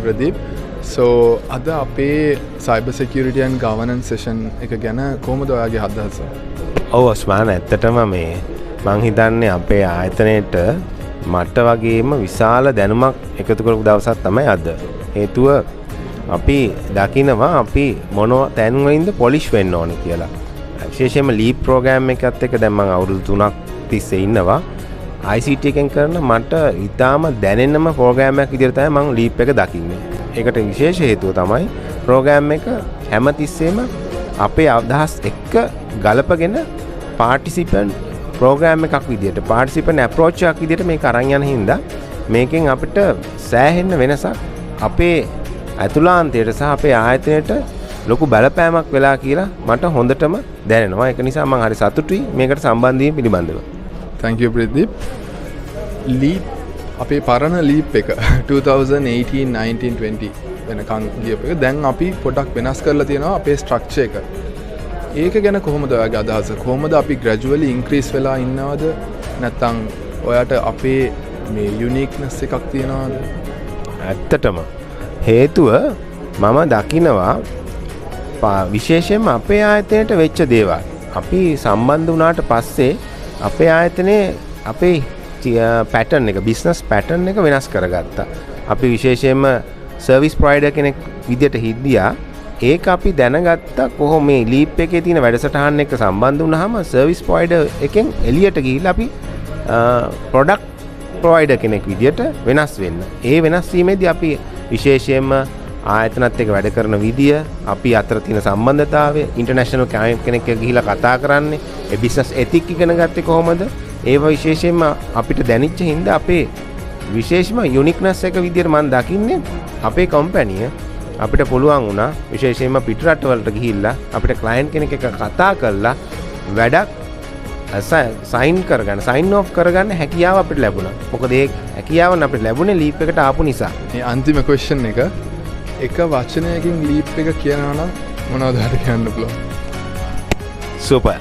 Pradeep. So අද අපේ cyber security and governance session එක ගැන කොහොමද ඔයාගේ අදහස? ඔව් ඔස්මාන්, ඇත්තටම මේ මං හිතන්නේ අපේ ආයතනයේට මට වගේම විශාල දැනුමක් එකතු කරපු දවසක් තමයි අද. හේතුව අපි දකිනවා අපි මොන තැන්වලින්ද පොලිෂ් වෙන්න ඕනේ කියලා. විශේෂයෙන්ම LEAP ප්‍රෝග්‍රෑම් එකත් එක්ක දැන් මං අවුරුදු 3ක් තිස්සේ ඉන්නවා. ICTA එකෙන් කරන මට ඉතාම දැනෙන්නම ප්‍රෝග්‍රෑම් එකක් විදිහට තමයි මං LEAP එක දකින්නේ. ඒකට විශේෂ හේතුව තමයි ප්‍රෝග්‍රෑම් එක හැමතිස්සෙම අපේ අදහස් එක්ක ගලපගෙන පාර්ටිසිපන්ට් ප්‍රෝග්‍රෑම් එකක් විදිහට පාර්ටිසිපන්ට් අප්‍රෝච් එකක් විදිහට මේක අරන් යන හින්දා මේකෙන් අපිට සෑහෙන්න වෙනසක් අපේ අතුලාන්තයට සහ අපේ ආයතනයට ලොකු බලපෑමක් වෙලා කියලා මට හොඳටම දැනෙනවා. ඒක නිසා මම හරි සතුටුයි මේකට සම්බන්ධ වීම පිළිබඳව. Thank you Pradeep. LEAP අපේ පරණ LEAP එක 2018 19 20 වෙනකන් ගියපු එක දැන් අපි පොඩක් වෙනස් කරලා තියෙනවා අපේ ස්ට්‍රක්චර් එක. ඒක ගැන කොහොමද ඔයාගේ අදහස? කොහොමද අපි gradually increase වෙලා ඉන්නවද? නැත්නම් ඔයාට අපේ මේ uniqueness එකක් තියනවද? ඇත්තටම හේතුව මම දකිනවා විශේෂයෙන්ම අපේ ආයතනයට වෙච්ච දේවල්. අපි සම්බන්ධ වුණාට පස්සේ අපේ ආයතනයේ අපේ පැටර්න් එක බිස්නස් පැටර්න් එක වෙනස් කරගත්තා. අපි විශේෂයෙන්ම සර්විස් ප්‍රොවයිඩර් කෙනෙක් විදියට හිටියා. ඒක අපි දැනගත්තා කොහොම මේ LEAP එකේ තියෙන වැඩසටහන් එක්ක සම්බන්ධ වුණාම සර්විස් ප්‍රොවයිඩර් එකෙන් එළියට ගිහිල්ලා අපි ප්‍රොඩක්ට් ප්‍රොවයිඩර් කෙනෙක් විදියට වෙනස් වෙන්න. ඒ වෙනස් වීමේදී අපි විශේෂයෙන්ම ආයතනත් එක්ක වැඩ කරන විදිය, අපි අතර තියෙන සම්බන්ධතාවය, ඉන්ටර්නැෂනල් ක්ලයන්ට් කෙනෙක් එක්ක ගිහිල්ලා කතා කරන්නේ, ඒ බිස්නස් එතික් ඉගෙන ගත්තේ කොහොමද? ඒව විශේෂයෙන්ම අපිට දැනෙච්ච හින්දා අපේ විශේෂම යුනික්නස් එක විදියට මම දකින්නේ අපේ කම්පැනිය අපිට පුළුවන් වුණා විශේෂයෙන්ම පිට රටවලට ගිහිල්ලා අපිට ක්ලයන්ට් කෙනෙක් එක්ක කතා කරලා වැඩක් සයින් ඔෆ් කරගන්න හැකියාව අපිට ලැබුණා. මොකද ඒ හැකියාව අපිට ලැබුණේ LEAP එකට ආපු නිසා. මේ අන්තිම ක්වෙස්චන් එක වචනයකින් LEAP එක කියනවා නම් මොනවද හරි කියන්න පුළුවන්? සුපර්.